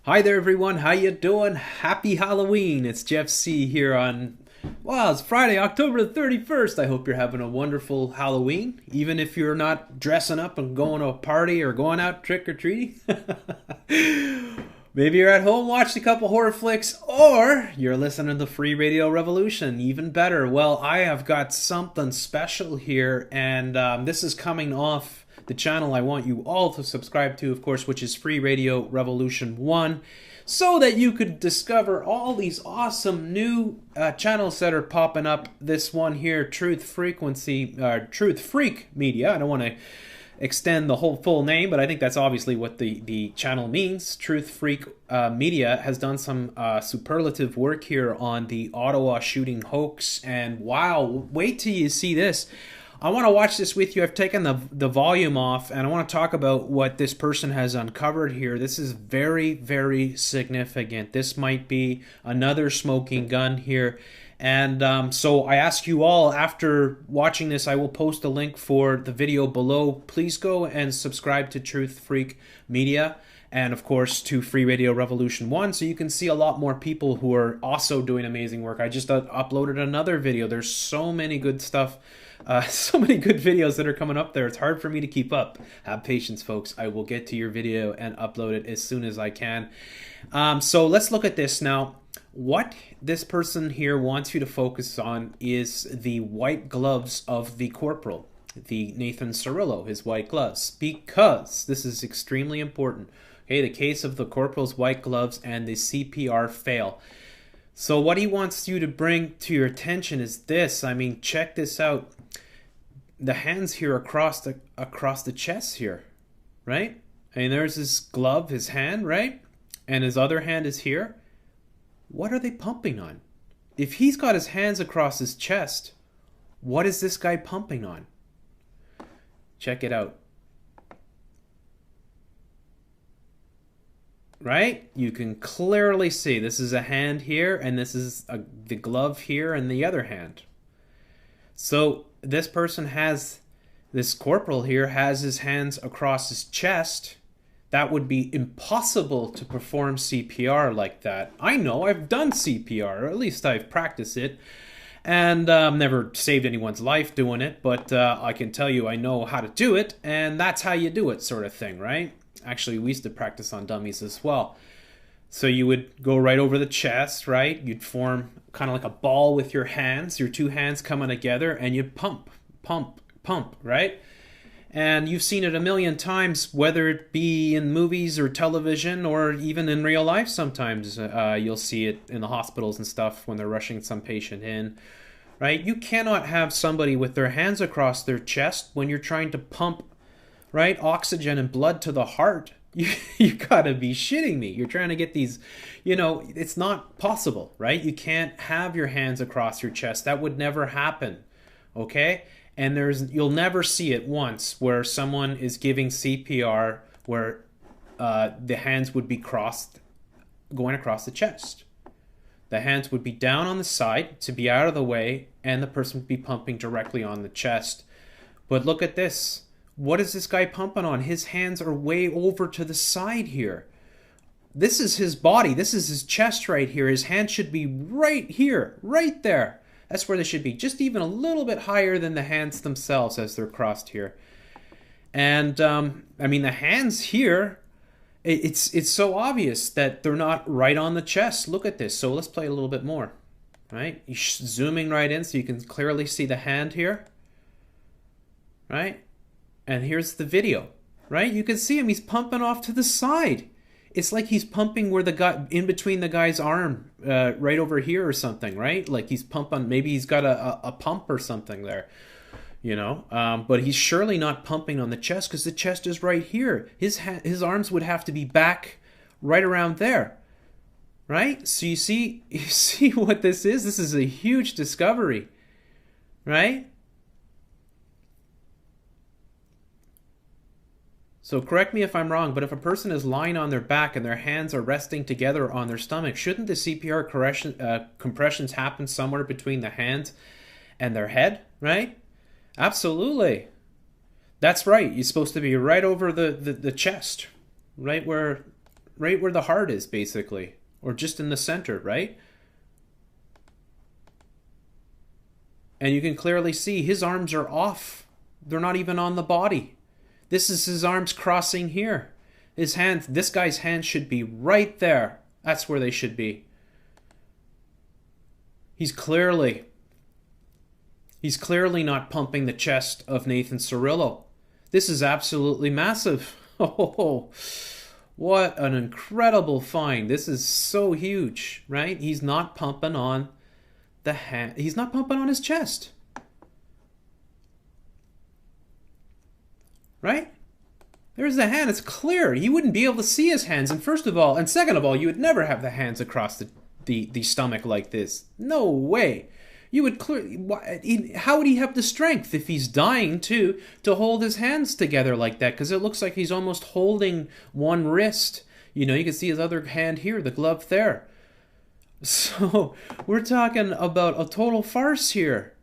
Hi there everyone, how you doing? Happy Halloween! It's Jeff C here on, well, it's Friday, October the 31st. I hope you're having a wonderful Halloween, even if you're not dressing up and going to a party or going out trick-or-treating. Maybe you're at home watching a couple horror flicks, or you're listening to the Free Radio Revolution, even better. Well, I have got something special here, and this is coming off the channel I want you all to subscribe to, of course, which is Free Radio Revolution 1, so that you could discover all these awesome new channels that are popping up. This one here, Truth Freak Media. I don't want to extend the whole full name, but I think that's obviously what the channel means. Truth Freak Media has done some superlative work here on the Ottawa shooting hoax, and wow, wait till you see this. I want to watch this with you. I've taken the volume off, and I want to talk about what this person has uncovered here. This is very, very significant. This might be another smoking gun here. And so I ask you all, after watching this, I will post a link for the video below. Please go and subscribe to Truth Freak Media and, of course, to Free Radio Revolution 1, so you can see a lot more people who are also doing amazing work. I just uploaded another video. There's so many good stuff. So many good videos that are coming up there. It's hard for me to keep up. Have patience, folks. I will get to your video and upload it as soon as I can. So let's look at this now. What this person here wants you to focus on is the white gloves of the corporal, the Nathan Cirillo, his white gloves, because this is extremely important. Okay, the case of the corporal's white gloves and the CPR fail. So what he wants you to bring to your attention is this. I mean, check this out. The hands here across the chest here, right? I mean, there's his glove, his hand, right? And his other hand is here. What are they pumping on? If he's got his hands across his chest, what is this guy pumping on? Check it out. Right? You can clearly see this is a hand here, and this is the glove here and the other hand. So this person has, this corporal here has his hands across his chest. That would be impossible to perform CPR like that. I know, I've done CPR, or at least I've practiced it, and never saved anyone's life doing it, but I can tell you I know how to do it, and that's how you do it, sort of thing, right? Actually, we used to practice on dummies as well. So you would go right over the chest, right? You'd form kind of like a ball with your hands, your two hands coming together, and you pump, pump, pump, right? And you've seen it a million times, whether it be in movies or television or even in real life sometimes. You'll see it in the hospitals and stuff when they're rushing some patient in, right? You cannot have somebody with their hands across their chest when you're trying to pump, right, oxygen and blood to the heart. You gotta be shitting me. You're trying to get these, it's not possible, right? You can't have your hands across your chest. That would never happen, okay? And you'll never see it once where someone is giving CPR where the hands would be going across the chest. The hands would be down on the side to be out of the way, and the person would be pumping directly on the chest. But look at this. What is this guy pumping on? His hands are way over to the side here. This is his body. This is his chest right here. His hands should be right here, right there. That's where they should be. Just even a little bit higher than the hands themselves as they're crossed here. And, I mean, the hands here, it's so obvious that they're not right on the chest. Look at this. So let's play a little bit more, right? You're zooming right in so you can clearly see the hand here, right? And here's the video, right? You can see him. He's pumping off to the side. It's like he's pumping where the guy, in between the guy's arm, right over here or something, right? Like he's pumping, maybe he's got a pump or something there, but he's surely not pumping on the chest because the chest is right here. His arms would have to be back right around there, right? So you see what this is? This is a huge discovery, right? So correct me if I'm wrong, but if a person is lying on their back and their hands are resting together on their stomach, shouldn't the CPR compressions happen somewhere between the hands and their head, right? Absolutely. That's right. You're supposed to be right over the chest, right where right where the heart is, basically, or just in the center, right? And you can clearly see his arms are off. They're not even on the body. This is his arms crossing here. His hands, this guy's hands should be right there. That's where they should be. He's clearly not pumping the chest of Nathan Cirillo. This is absolutely massive. Oh, what an incredible find. This is so huge, right? He's not pumping on the hand. He's not pumping on his chest. Right? There's the hand. It's clear. You wouldn't be able to see his hands. And first of all, and second of all, you would never have the hands across the stomach like this. No way. You would how would he have the strength if he's dying to hold his hands together like that? Because it looks like he's almost holding one wrist. You know, you can see his other hand here, the glove there. So we're talking about a total farce here.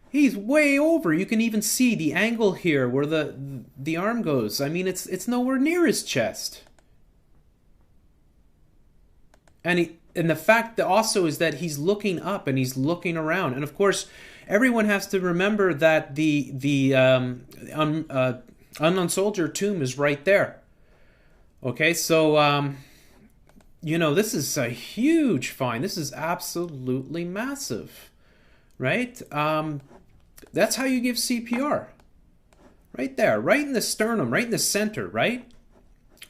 He's way over. You can even see the angle here where the arm goes. I mean, it's nowhere near his chest. And the fact that also is that he's looking up and he's looking around. And of course, everyone has to remember that the unknown soldier tomb is right there. Okay, so you know, this is a huge find. This is absolutely massive, right? That's how you give CPR. Right there, right in the sternum, right in the center, right?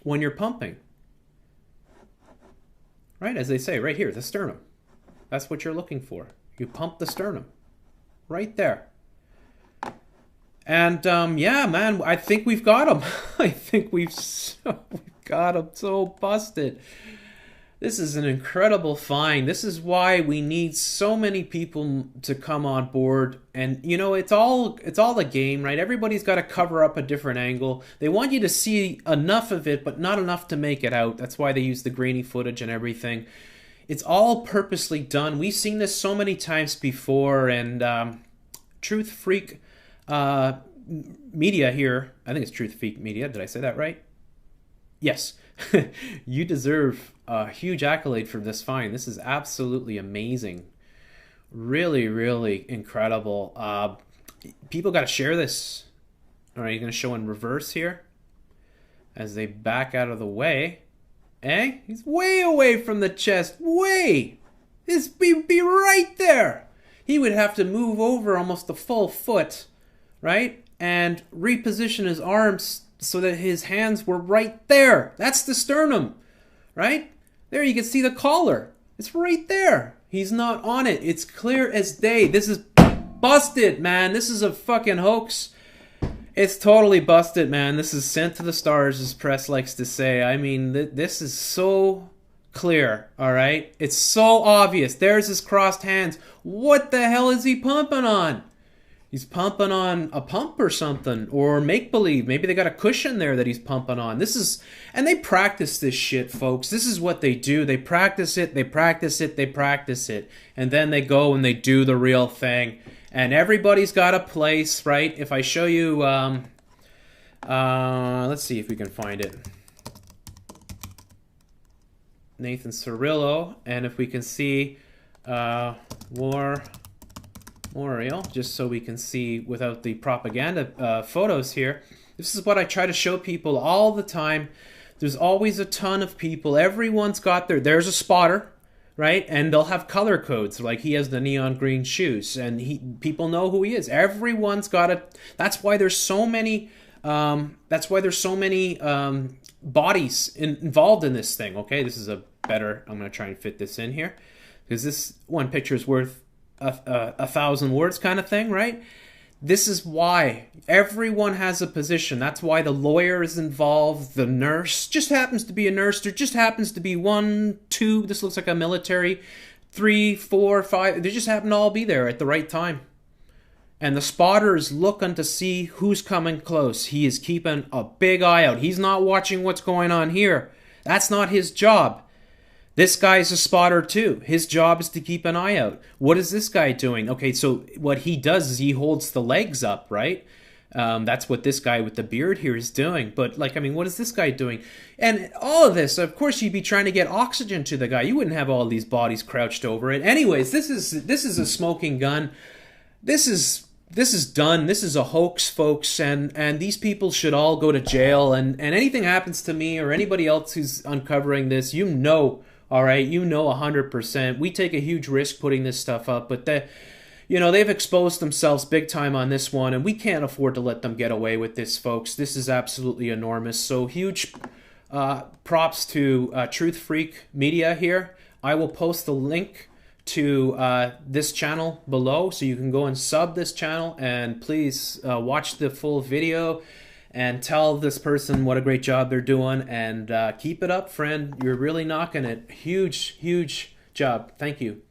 When you're pumping. Right, as they say, right here, the sternum. That's what you're looking for. You pump the sternum. Right there. And, yeah, man, I think we've got him. I think we've got him so busted. This is an incredible find. This is why we need so many people to come on board. And, you know, it's all a game, right? Everybody's got to cover up a different angle. They want you to see enough of it, but not enough to make it out. That's why they use the grainy footage and everything. It's all purposely done. We've seen this so many times before. And Truth Freak Media here, I think it's Truth Freak Media. Did I say that right? Yes. You deserve a huge accolade for this find. This is absolutely amazing. Really, really incredible. People got to share this. All right, you're going to show in reverse here as they back out of the way. Eh? He's way away from the chest. Way! This be right there. He would have to move over almost a full foot, right? And reposition his arms so that his hands were right there. That's the sternum, right? There you can see the collar. It's right there. He's not on it. It's clear as day. This is busted, man. This is a fucking hoax. It's totally busted, man. This is sent to the stars, as press likes to say. I mean, this is so clear, all right? It's so obvious. There's his crossed hands. What the hell is he pumping on? He's pumping on a pump or something, or make-believe. Maybe they got a cushion there that he's pumping on. This is, and they practice this shit, folks. This is what they do. They practice it, they practice it, they practice it. And then they go and they do the real thing. And everybody's got a place, right? If I show you, let's see if we can find it. Nathan Cirillo, and if we can see Memorial, just so we can see without the propaganda photos here. This is what I try to show people all the time. There's always a ton of people. Everyone's got there's a spotter, right? And they'll have color codes. Like he has the neon green shoes, and people know who he is. Everyone's got it. That's why there's so many. That's why there's so many bodies involved in this thing. Okay, this is a better. I'm gonna try and fit this in here because this one picture is worth a thousand words kind of thing, right? This is why everyone has a position. That's why the lawyer is involved. The nurse just happens to be a nurse. There just happens to be 1, 2. This looks like a military. 3, 4, 5. They just happen to all be there at the right time. And the spotter is looking to see who's coming close. He is keeping a big eye out. He's not watching what's going on here. That's not his job. This guy's a spotter too. His job is to keep an eye out. What is this guy doing? Okay, so what he does is he holds the legs up, right? That's what this guy with the beard here is doing. But like, I mean, what is this guy doing? And all of this, of course, you'd be trying to get oxygen to the guy. You wouldn't have all these bodies crouched over it. Anyways, this is a smoking gun. This is done. This is a hoax, folks, and these people should all go to jail. And anything happens to me or anybody else who's uncovering this, you know, all right, you know, 100%. We take a huge risk putting this stuff up, but they've exposed themselves big time on this one, and we can't afford to let them get away with this, folks. This is absolutely enormous. So huge props to Truth Freak Media here. I will post the link to this channel below, so you can go and sub this channel, and please watch the full video and tell this person what a great job they're doing, and keep it up, friend. You're really knocking it. Huge job. Thank you.